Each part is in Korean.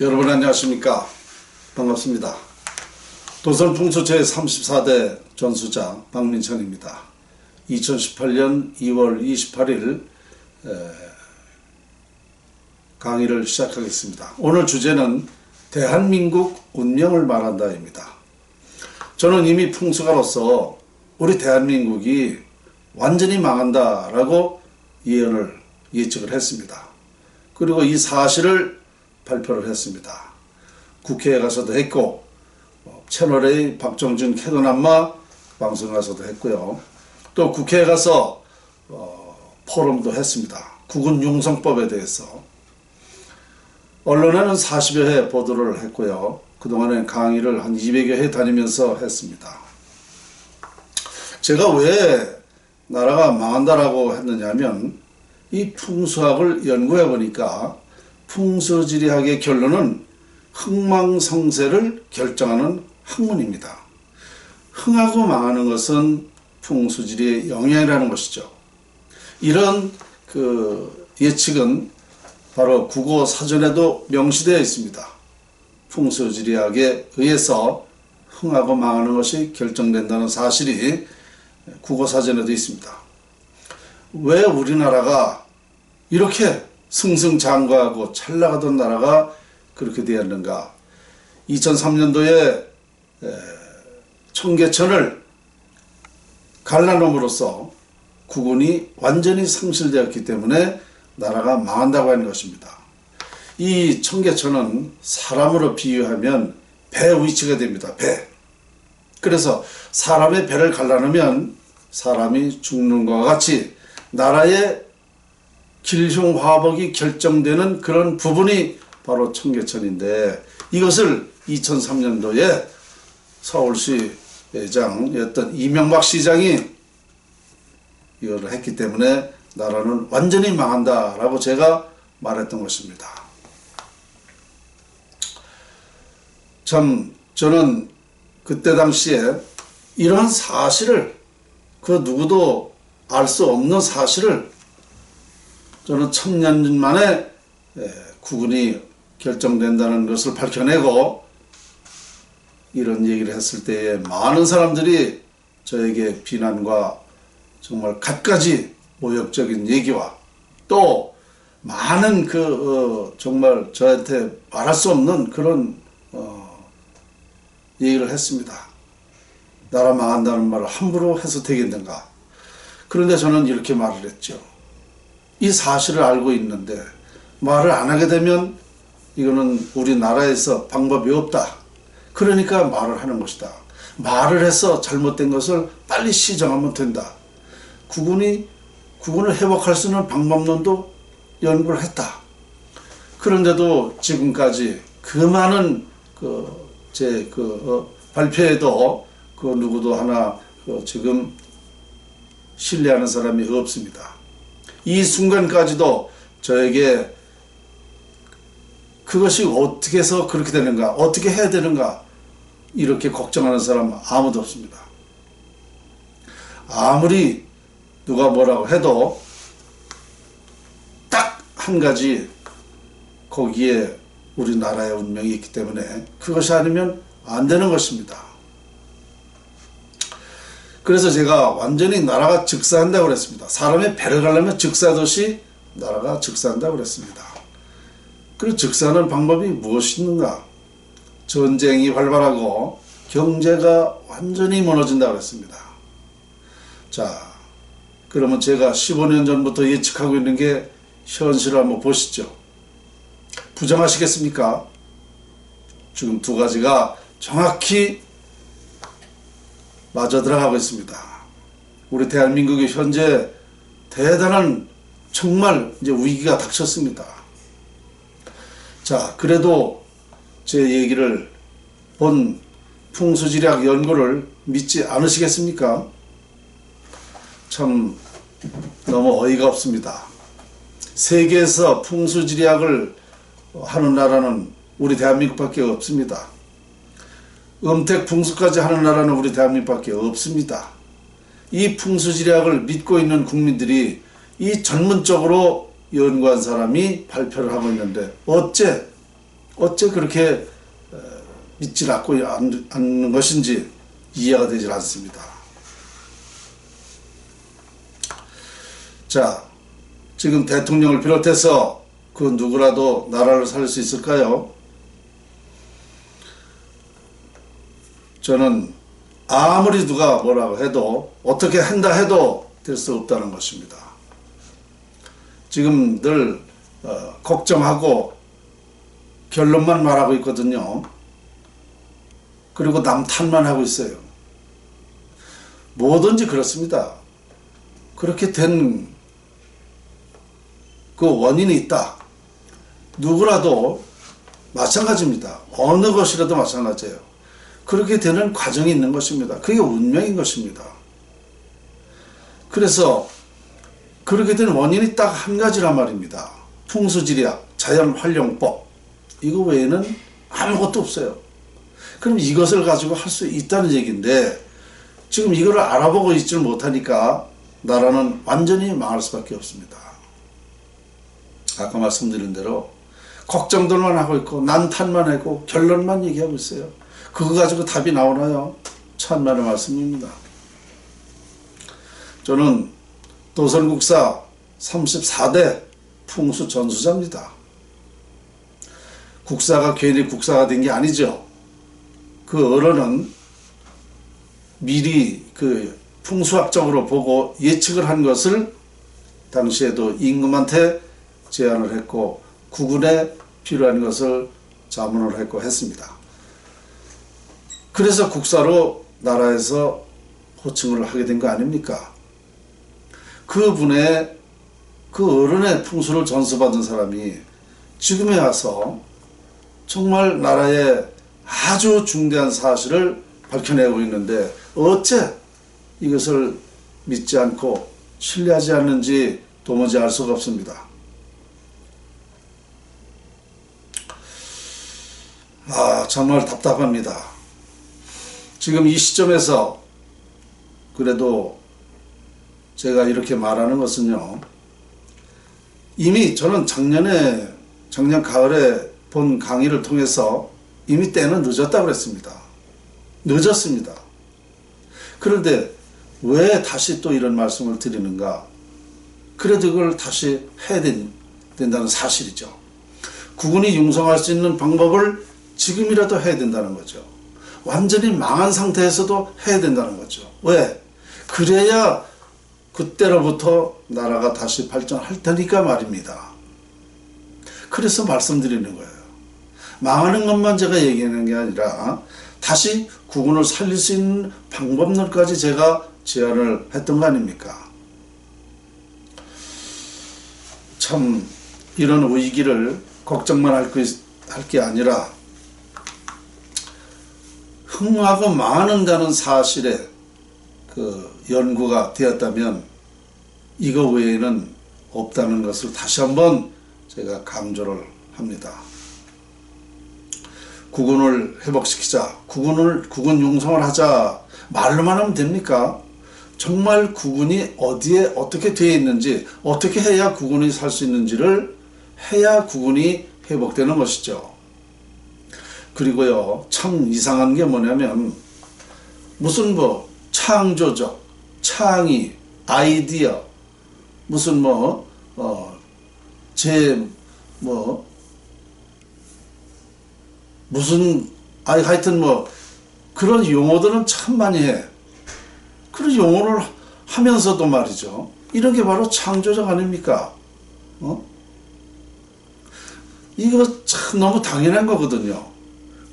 여러분 안녕하십니까? 반갑습니다. 도선풍수 제34대 전수자 박민천입니다. 2018년 2월 28일 강의를 시작하겠습니다. 오늘 주제는 대한민국 운명을 말한다입니다. 저는 이미 풍수가로서 우리 대한민국이 완전히 망한다라고 예측을 했습니다. 그리고 이 사실을 발표를 했습니다. 국회에 가서도 했고 채널A 박정준 캐논안마 방송 가서도 했고요. 또 국회에 가서 포럼도 했습니다. 국군융성법에 대해서 언론에는 40여 회 보도를 했고요. 그동안에 강의를 한 200여 회 다니면서 했습니다. 제가 왜 나라가 망한다라고 했느냐면 이 풍수학을 연구해 보니까 풍수지리학의 결론은 흥망성쇠를 결정하는 학문입니다. 흥하고 망하는 것은 풍수지리의 영향이라는 것이죠. 이런 예측은 바로 국어 사전에도 명시되어 있습니다. 풍수지리학에 의해서 흥하고 망하는 것이 결정된다는 사실이 국어 사전에도 있습니다. 왜 우리나라가 이렇게 승승장구하고 찰나가던 나라가 그렇게 되었는가? 2003년도에 청계천을 갈라놓음으로써 국운이 완전히 상실되었기 때문에 나라가 망한다고 하는 것입니다. 이 청계천은 사람으로 비유하면 배 위치가 됩니다. 배. 그래서 사람의 배를 갈라놓으면 사람이 죽는 것과 같이 나라의 길흉화복이 결정되는 그런 부분이 바로 청계천인데, 이것을 2003년도에 서울시 회장이었던 이명박 시장이 이걸 했기 때문에 나라는 완전히 망한다라고 제가 말했던 것입니다. 참 저는 그때 당시에 이러한 사실을, 그 누구도 알 수 없는 사실을 저는 1000년 만에 국운이 결정된다는 것을 밝혀내고 이런 얘기를 했을 때에 많은 사람들이 저에게 비난과 정말 갖가지 모욕적인 얘기와 또 많은 정말 저한테 말할 수 없는 그런 얘기를 했습니다. 나라 망한다는 말을 함부로 해서 되겠는가? 그런데 저는 이렇게 말을 했죠. 이 사실을 알고 있는데 말을 안 하게 되면 이거는 우리나라에서 방법이 없다. 그러니까 말을 하는 것이다. 말을 해서 잘못된 것을 빨리 시정하면 된다. 국군을 회복할 수 있는 방법론도 연구를 했다. 그런데도 지금까지 그 많은 발표에도 누구도 하나 지금 신뢰하는 사람이 없습니다. 이 순간까지도 저에게 그것이 어떻게 해서 그렇게 되는가, 어떻게 해야 되는가, 이렇게 걱정하는 사람은 아무도 없습니다. 아무리 누가 뭐라고 해도 딱 한 가지 거기에 우리나라의 운명이 있기 때문에 그것이 아니면 안 되는 것입니다. 그래서 제가 완전히 나라가 즉사한다고 그랬습니다. 사람의 배를 가려면 즉사하듯이 나라가 즉사한다고 그랬습니다. 그리고 즉사하는 방법이 무엇이 있는가? 전쟁이 활발하고 경제가 완전히 무너진다고 그랬습니다. 자, 그러면 제가 15년 전부터 예측하고 있는 게 현실을 한번 보시죠. 부정하시겠습니까? 지금 두 가지가 정확히 맞아 들어가고 있습니다. 우리 대한민국이 현재 대단한 정말 이제 위기가 닥쳤습니다. 자, 그래도 제 얘기를 본 풍수지리학 연구를 믿지 않으시겠습니까? 참 너무 어이가 없습니다. 세계에서 풍수지리학을 하는 나라는 우리 대한민국밖에 없습니다. 음택 풍수까지 하는 나라는 우리 대한민국밖에 없습니다. 이 풍수지리학을 믿고 있는 국민들이 이 전문적으로 연구한 사람이 발표를 하고 있는데 어째 어째 그렇게 믿질 않는 것인지 이해가 되질 않습니다. 자, 지금 대통령을 비롯해서 그 누구라도 나라를 살릴 수 있을까요? 저는 아무리 누가 뭐라고 해도 어떻게 한다 해도 될 수 없다는 것입니다. 지금 늘 걱정하고 결론만 말하고 있거든요. 그리고 남 탓만 하고 있어요. 뭐든지 그렇습니다. 그렇게 된 그 원인이 있다. 누구라도 마찬가지입니다. 어느 것이라도 마찬가지예요. 그렇게 되는 과정이 있는 것입니다. 그게 운명인 것입니다. 그래서 그렇게 된 원인이 딱 한 가지란 말입니다. 풍수지리학, 자연활용법. 이거 외에는 아무것도 없어요. 그럼 이것을 가지고 할 수 있다는 얘기인데 지금 이거를 알아보고 있지 못하니까 나라는 완전히 망할 수밖에 없습니다. 아까 말씀드린 대로 걱정들만 하고 있고 난탄만 하고 결론만 얘기하고 있어요. 그거 가지고 답이 나오나요? 천만의 말씀입니다. 저는 도선국사 34대 풍수 전수자입니다. 국사가 괜히 국사가 된 게 아니죠. 그 어른은 미리 그 풍수학적으로 보고 예측을 한 것을 당시에도 임금한테 제안을 했고 국운에 필요한 것을 자문을 했고 했습니다. 그래서 국사로 나라에서 호칭을 하게 된 거 아닙니까? 그분의 그 어른의 풍수를 전수받은 사람이 지금에 와서 정말 나라의 아주 중대한 사실을 밝혀내고 있는데 어째 이것을 믿지 않고 신뢰하지 않는지 도무지 알 수가 없습니다. 정말 답답합니다. 지금 이 시점에서 그래도 제가 이렇게 말하는 것은요, 이미 저는 작년 가을에 본 강의를 통해서 이미 때는 늦었다고 그랬습니다. 늦었습니다. 그런데 왜 다시 또 이런 말씀을 드리는가? 그래도 이걸 다시 해야 된다는 사실이죠. 국군이 융성할 수 있는 방법을 지금이라도 해야 된다는 거죠. 완전히 망한 상태에서도 해야 된다는 거죠. 왜? 그래야 그때로부터 나라가 다시 발전할 테니까 말입니다. 그래서 말씀드리는 거예요. 망하는 것만 제가 얘기하는 게 아니라 다시 국군을 살릴 수 있는 방법론까지 제가 제안을 했던 거 아닙니까? 참 이런 위기를 걱정만 할 게 아니라 흥하고 망하는다는 사실에 그 연구가 되었다면 이거 외에는 없다는 것을 다시 한번 제가 강조를 합니다. 국군을 회복시키자, 국군 융성을 하자 말로만 하면 됩니까? 정말 국군이 어디에 어떻게 되어 있는지, 어떻게 해야 국군이 살 수 있는지를 해야 국군이 회복되는 것이죠. 그리고요, 참 이상한 게 뭐냐면 무슨 뭐 창조적, 창의, 아이디어, 무슨 하여튼 그런 용어들은 참 많이 해. 그런 용어를 하면서도 말이죠. 이런 게 바로 창조적 아닙니까? 이거 참 너무 당연한 거거든요.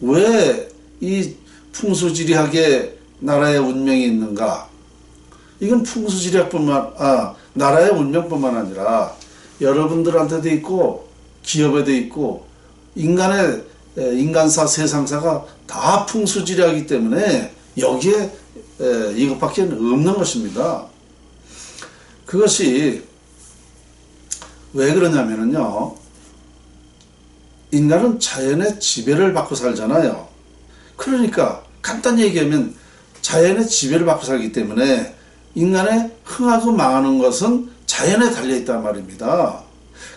왜 이 풍수지리학에 나라의 운명이 있는가? 이건 나라의 운명뿐만 아니라 여러분들한테도 있고 기업에도 있고 인간사 세상사가 다 풍수지리하기 때문에 여기에 이것밖에 없는 것입니다. 그것이 왜 그러냐면요, 인간은 자연의 지배를 받고 살잖아요. 그러니까 간단히 얘기하면 자연의 지배를 받고 살기 때문에 인간의 흥하고 망하는 것은 자연에 달려있단 말입니다.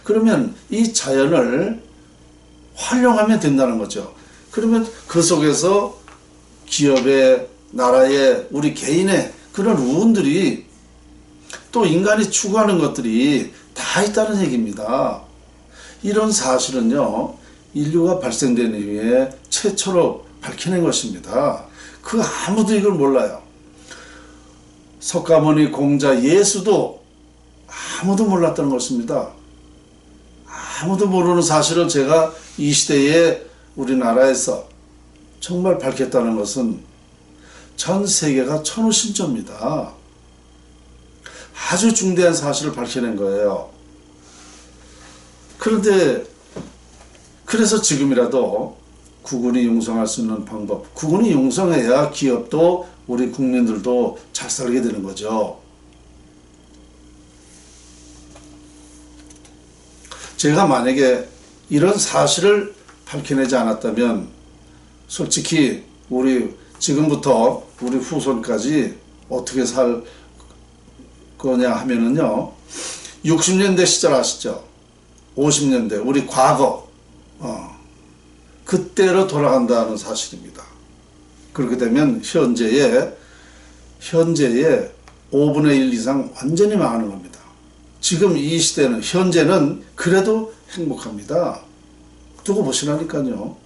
그러면 이 자연을 활용하면 된다는 거죠. 그러면 그 속에서 기업의, 나라의, 우리 개인의 그런 운들이 또 인간이 추구하는 것들이 다 있다는 얘기입니다. 이런 사실은요, 인류가 발생된 이후에 최초로 밝혀낸 것입니다. 그 아무도 이걸 몰라요. 석가모니 공자 예수도 아무도 몰랐다는 것입니다. 아무도 모르는 사실을 제가 이 시대에 우리나라에서 정말 밝혔다는 것은 전 세계가 천우신조입니다. 아주 중대한 사실을 밝혀낸 거예요. 그런데 그래서 지금이라도 국군이 융성할 수 있는 방법, 국군이 융성해야 기업도 우리 국민들도 잘 살게 되는 거죠. 제가 만약에 이런 사실을 밝혀내지 않았다면 솔직히 우리 지금부터 우리 후손까지 어떻게 살 거냐 하면은요, 60년대 시절 아시죠? 50년대 우리 과거 그때로 돌아간다는 사실입니다. 그렇게 되면 현재의 5분의 1 이상 완전히 망하는 겁니다. 지금 이 시대는, 현재는 그래도 행복합니다. 두고 보시라니까요.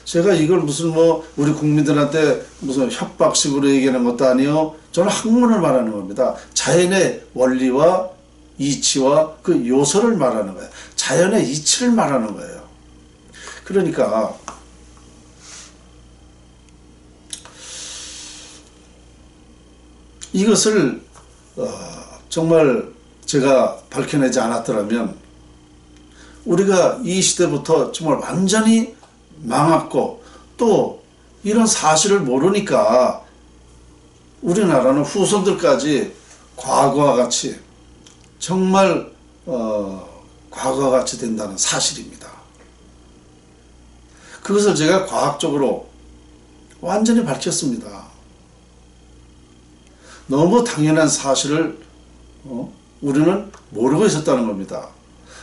제가 이걸 무슨 우리 국민들한테 무슨 협박식으로 얘기하는 것도 아니요. 저는 학문을 말하는 겁니다. 자연의 원리와 이치와 그 요소를 말하는 거예요. 자연의 이치를 말하는 거예요. 그러니까 이것을 정말 제가 밝혀내지 않았더라면 우리가 이 시대부터 정말 완전히 망했고, 또 이런 사실을 모르니까 우리나라는 후손들까지 과거와 같이 정말 과거와 같이 된다는 사실입니다. 그것을 제가 과학적으로 완전히 밝혔습니다. 너무 당연한 사실을 우리는 모르고 있었다는 겁니다.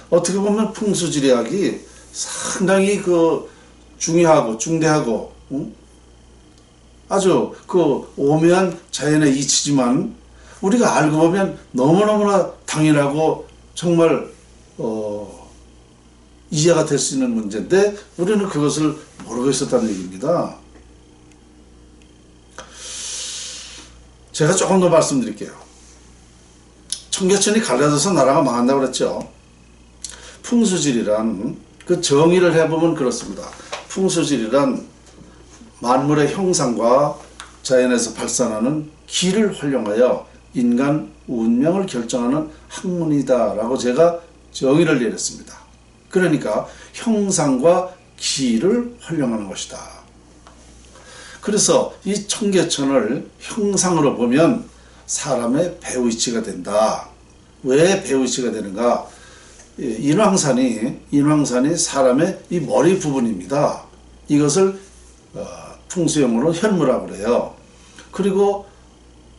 어떻게 보면 풍수지리학이 상당히 중요하고 중대하고 아주 오묘한 자연의 이치지만 우리가 알고 보면 너무너무나 당연하고 정말 이해가 될 수 있는 문제인데 우리는 그것을 모르고 있었다는 얘기입니다. 제가 조금 더 말씀드릴게요. 청계천이 갈라져서 나라가 망한다고 그랬죠. 풍수지리란 그 정의를 해보면 그렇습니다. 풍수지리란 만물의 형상과 자연에서 발산하는 기를 활용하여 인간 운명을 결정하는 학문이다라고 제가 정의를 내렸습니다. 그러니까 형상과 기를 활용하는 것이다. 그래서 이 청계천을 형상으로 보면 사람의 배후이치가 된다. 왜 배후이치가 되는가? 인왕산이 사람의 이 머리 부분입니다. 이것을 풍수용어로 현무라고 그래요. 그리고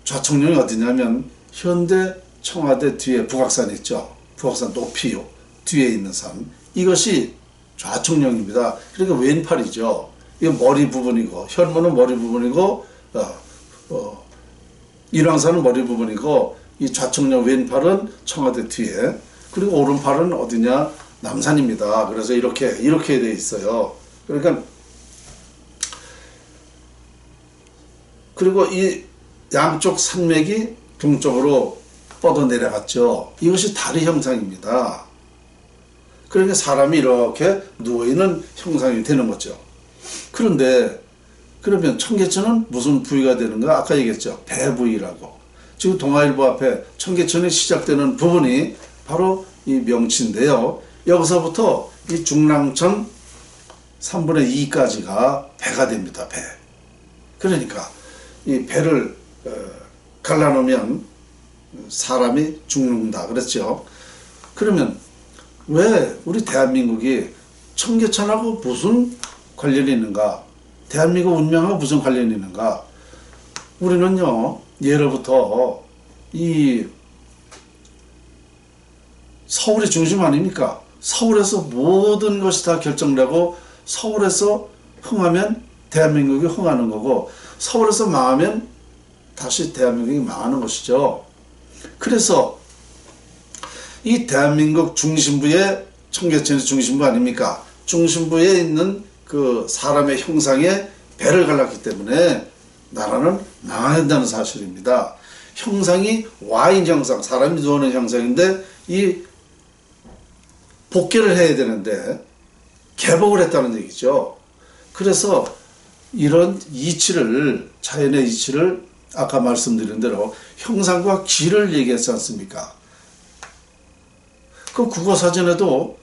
좌청룡이 어디냐면 현대 청와대 뒤에 북악산 있죠. 북악산 높이요. 뒤에 있는 산. 이것이 좌청룡입니다. 그러니까 왼팔이죠. 이거 머리 부분이고, 현무는 머리 부분이고, 인왕산은 머리 부분이고, 이 좌청룡 왼팔은 청와대 뒤에, 그리고 오른팔은 어디냐? 남산입니다. 그래서 이렇게 돼 있어요. 그러니까, 그리고 이 양쪽 산맥이 동쪽으로 뻗어 내려갔죠. 이것이 다리 형상입니다. 그러니까 사람이 이렇게 누워있는 형상이 되는 거죠. 그런데 그러면 청계천은 무슨 부위가 되는가? 아까 얘기했죠. 배 부위라고. 지금 동아일보 앞에 청계천이 시작되는 부분이 바로 이 명치인데요. 여기서부터 이 중랑천 3분의 2까지가 배가 됩니다. 배. 그러니까 이 배를 갈라놓으면 사람이 죽는다 그랬죠. 그러면 왜 우리 대한민국이 청계천하고 무슨 관련이 있는가? 대한민국 운명하고 무슨 관련이 있는가? 우리는요, 예로부터 이 서울의 중심 아닙니까? 서울에서 모든 것이 다 결정되고 서울에서 흥하면 대한민국이 흥하는 거고 서울에서 망하면 다시 대한민국이 망하는 것이죠. 그래서 이 대한민국 중심부에 청계천이 중심부 아닙니까? 중심부에 있는 그 사람의 형상에 배를 갈랐기 때문에 나라는 망해야 된다는 사실입니다. 형상이 와인 형상, 사람이 누워있는 형상인데 이 복귀를 해야 되는데 개복을 했다는 얘기죠. 그래서 이런 이치를, 자연의 이치를 아까 말씀드린 대로 형상과 기를 얘기했지 않습니까? 그 국어사전에도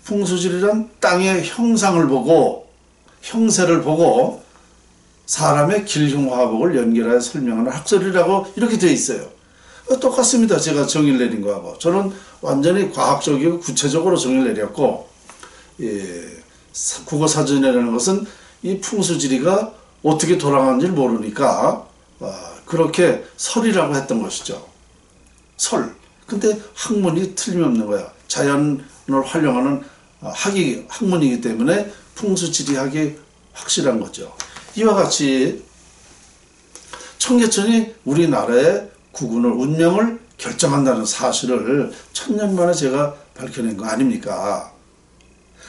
풍수지리란 땅의 형상을 보고 형세를 보고 사람의 길흉화복을 연결하여 설명하는 학설이라고 이렇게 되어 있어요. 똑같습니다. 제가 정의를 내린 거하고. 저는 완전히 과학적이고 구체적으로 정의를 내렸고, 국어사전이라는 것은 이 풍수지리가 어떻게 돌아가는지를 모르니까 그렇게 설이라고 했던 것이죠. 설. 근데 학문이 틀림없는 거야. 자연을 활용하는 학문이기 때문에 풍수지리학이 확실한 거죠. 이와 같이 청계천이 우리나라의 국운을, 운명을 결정한다는 사실을 천년 만에 제가 밝혀낸 거 아닙니까?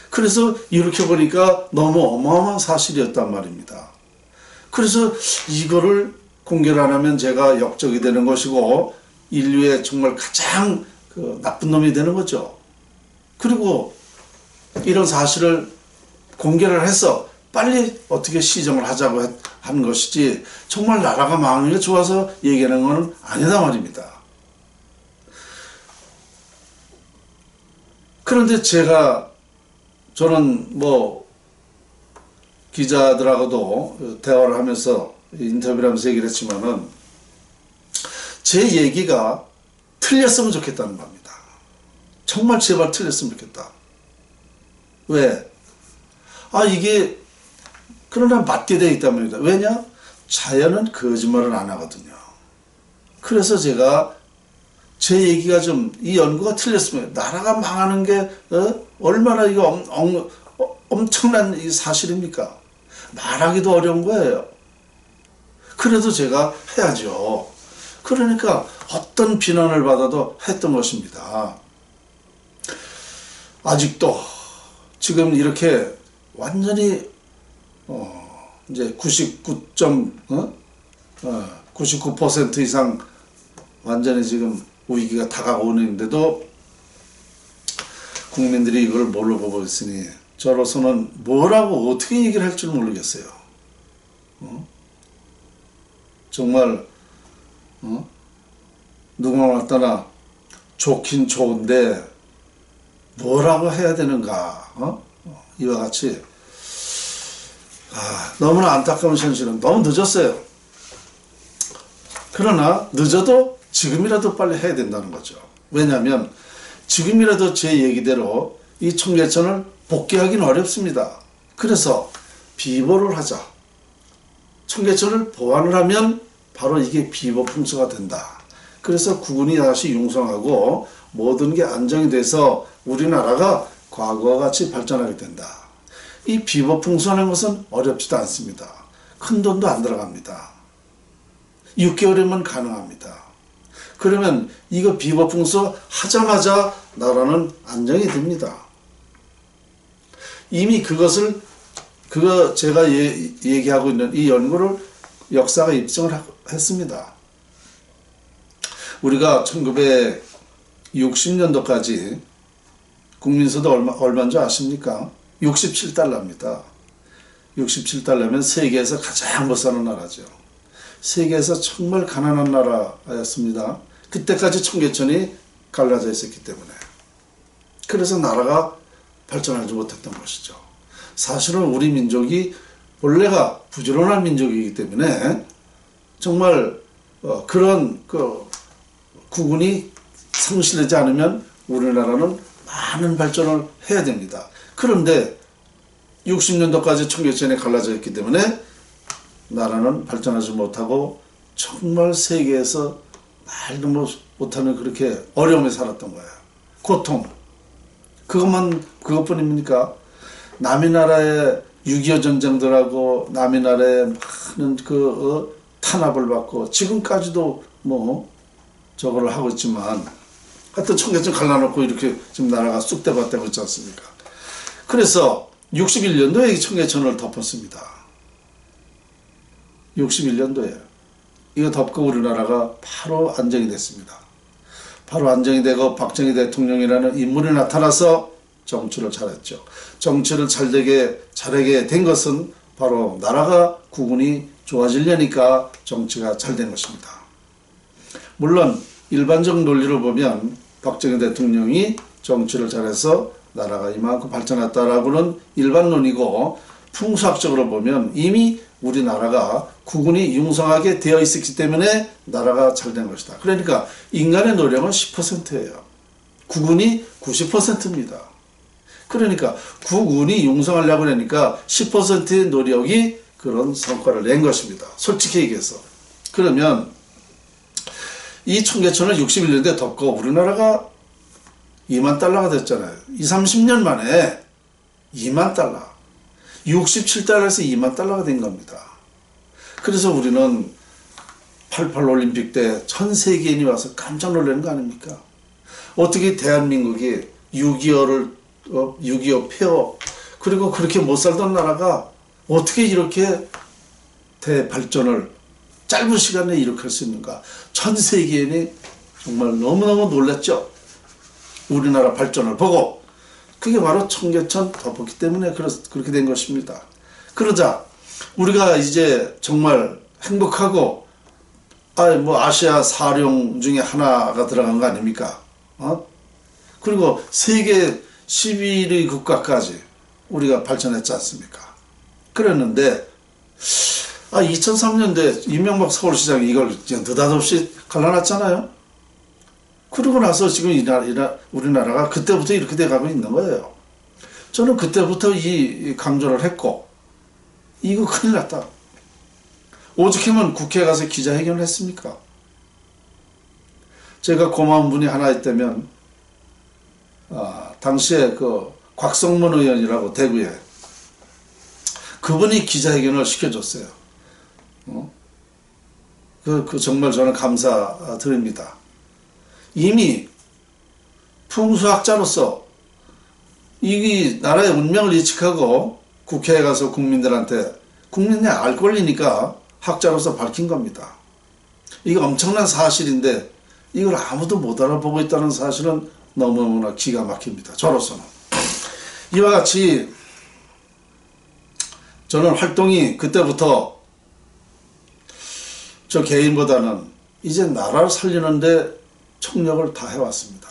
그래서 이렇게 보니까 너무 어마어마한 사실이었단 말입니다. 그래서 이거를 공개를 안 하면 제가 역적이 되는 것이고 인류의 정말 가장 나쁜 놈이 되는 거죠. 그리고 이런 사실을 공개를 해서 빨리 어떻게 시정을 하자고 한 것이지 정말 나라가 망하는 게 좋아서 얘기하는 건 아니다 말입니다. 그런데 저는 뭐 기자들하고도 대화를 하면서 인터뷰를 하면서 얘기를 했지만은 제 얘기가 틀렸으면 좋겠다는 겁니다. 정말 제발 틀렸으면 좋겠다. 왜? 이게 그러나 맞게 되어 있단 말입니다. 왜냐? 자연은 거짓말을 안 하거든요. 그래서 제가 제 얘기가 좀 이 연구가 틀렸으면 나라가 망하는 게 얼마나 이거 엄청난 이 사실입니까? 말하기도 어려운 거예요. 그래도 제가 해야죠. 그러니까 어떤 비난을 받아도 했던 것입니다. 아직도 지금 이렇게 완전히 이제 99% 이상 완전히 지금 위기가 다가오는데도 국민들이 이걸 모르고 보고 있으니 저로서는 뭐라고 어떻게 얘기를 할 줄 모르겠어요. 정말 누가 왔다나 좋긴 좋은데 뭐라고 해야 되는가? 이와 같이 너무나 안타까운 현실은 너무 늦었어요. 그러나 늦어도 지금이라도 빨리 해야 된다는 거죠. 왜냐하면 지금이라도 제 얘기대로 이 청계천을 복귀하기는 어렵습니다. 그래서 비보를 하자. 청계천을 보완을 하면 바로 이게 비보 풍수가 된다. 그래서 국운이 다시 융성하고 모든 게 안정이 돼서 우리나라가 과거와 같이 발전하게 된다. 이 비보 풍수하는 것은 어렵지도 않습니다. 큰 돈도 안 들어갑니다. 6개월이면 가능합니다. 그러면 이거 비보 풍수 하자마자 나라는 안정이 됩니다. 이미 제가 얘기하고 있는 이 연구를 역사가 입증을 했습니다. 우리가 1960년도까지 국민소득 얼마인 줄 아십니까? 67달러입니다. 67달러면 세계에서 가장 못 사는 나라죠. 세계에서 정말 가난한 나라였습니다. 그때까지 청계천이 갈라져 있었기 때문에. 그래서 나라가 발전하지 못했던 것이죠. 사실은 우리 민족이 원래가 부지런한 민족이기 때문에 정말 그런 국운이 상실되지 않으면 우리나라는 많은 발전을 해야 됩니다. 그런데 60년도까지 청계천이 갈라져 있기 때문에 나라는 발전하지 못하고 정말 세계에서 말도 못하는 그렇게 어려움에 살았던 거예요. 고통. 그것뿐입니까? 남의 나라의 6.25 전쟁들하고 남의 나라의 많은 탄압을 받고 지금까지도 뭐 저거를 하고 있지만 하여튼 청계천 갈라놓고 이렇게 지금 나라가 쑥대밭되고 있지 않습니까? 그래서 61년도에 청계천을 덮었습니다. 61년도에 이거 덮고 우리나라가 바로 안정이 됐습니다. 바로 안정이 되고 박정희 대통령이라는 인물이 나타나서 정치를 잘했죠. 정치를 잘하게 된 것은 바로 나라가 국운이 좋아지려니까 정치가 잘 된 것입니다. 물론 일반적 논리를 보면 박정희 대통령이 정치를 잘해서 나라가 이만큼 발전했다라고는 일반론이고, 풍수학적으로 보면 이미 우리나라가 국운이 융성하게 되어 있었기 때문에 나라가 잘 된 것이다. 그러니까 인간의 노력은 10%예요. 국운이 90%입니다. 그러니까 국운이 융성하려고 하니까 10%의 노력이 그런 성과를 낸 것입니다. 솔직히 얘기해서. 그러면 이 청계천을 61년대 덮고 우리나라가 2만 달러가 됐잖아요. 30년 만에 2만 달러. 67달러에서 2만 달러가 된 겁니다. 그래서 우리는 88 올림픽 때 전 세계인이 와서 깜짝 놀라는 거 아닙니까? 어떻게 대한민국이 6.25 폐허, 그리고 그렇게 못 살던 나라가 어떻게 이렇게 대발전을 짧은 시간에 일으킬 수 있는가? 전 세계인이 정말 너무너무 놀랐죠. 우리나라 발전을 보고. 그게 바로 청계천 덮었기 때문에 그렇게 된 것입니다. 그러자 우리가 이제 정말 행복하고, 아시아 4룡 중에 하나가 들어간 거 아닙니까? 그리고 세계 11위 국가까지 우리가 발전했지 않습니까? 그랬는데 2003년도에 이명박 서울시장이 이걸 느닷없이 갈라놨잖아요. 그러고 나서 지금 우리나라가 그때부터 이렇게 돼가고 있는 거예요. 저는 그때부터 이 강조를 했고, 이거 큰일 났다. 오죽하면 국회에 가서 기자회견을 했습니까? 제가 고마운 분이 하나 있다면, 당시에 곽성문 의원이라고 대구에, 그분이 기자회견을 시켜줬어요. 정말 저는 감사드립니다. 이미 풍수학자로서 이 나라의 운명을 예측하고 국회에 가서 국민이 알 권리니까 학자로서 밝힌 겁니다. 이거 엄청난 사실인데 이걸 아무도 못 알아보고 있다는 사실은 너무너무나 기가 막힙니다. 저로서는. 이와 같이 저는 활동이 그때부터 저 개인보다는 이제 나라를 살리는데 총력을 다 해왔습니다.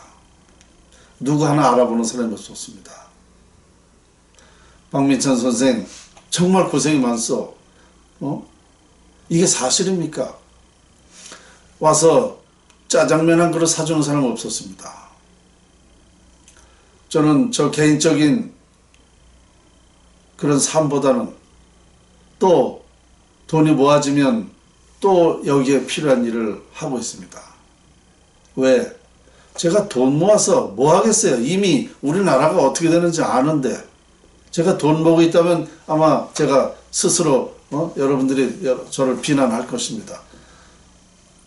누구 하나 알아보는 사람이 없었습니다. 박민찬 선생 정말 고생이 많소. 이게 사실입니까? 와서 짜장면 한 그릇 사주는 사람 없었습니다. 저는 저 개인적인 그런 삶보다는 또 돈이 모아지면 또 여기에 필요한 일을 하고 있습니다. 왜? 제가 돈 모아서 뭐 하겠어요? 이미 우리나라가 어떻게 되는지 아는데, 제가 돈 모으고 있다면 아마 제가 스스로 여러분들이 저를 비난할 것입니다.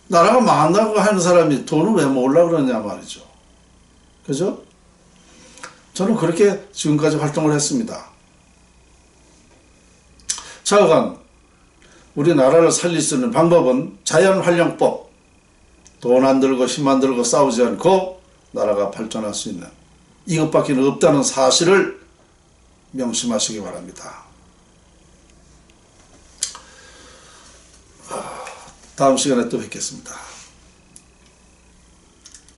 나라가 망한다고 하는 사람이 돈을 왜 모으려고 그러냐 말이죠. 그죠? 저는 그렇게 지금까지 활동을 했습니다. 차후간 우리나라를 살릴 수 있는 방법은 자연환경법, 돈 안 들고 힘 안 들고 싸우지 않고 나라가 발전할 수 있는 이것밖에 없다는 사실을 명심하시기 바랍니다. 다음 시간에 또 뵙겠습니다.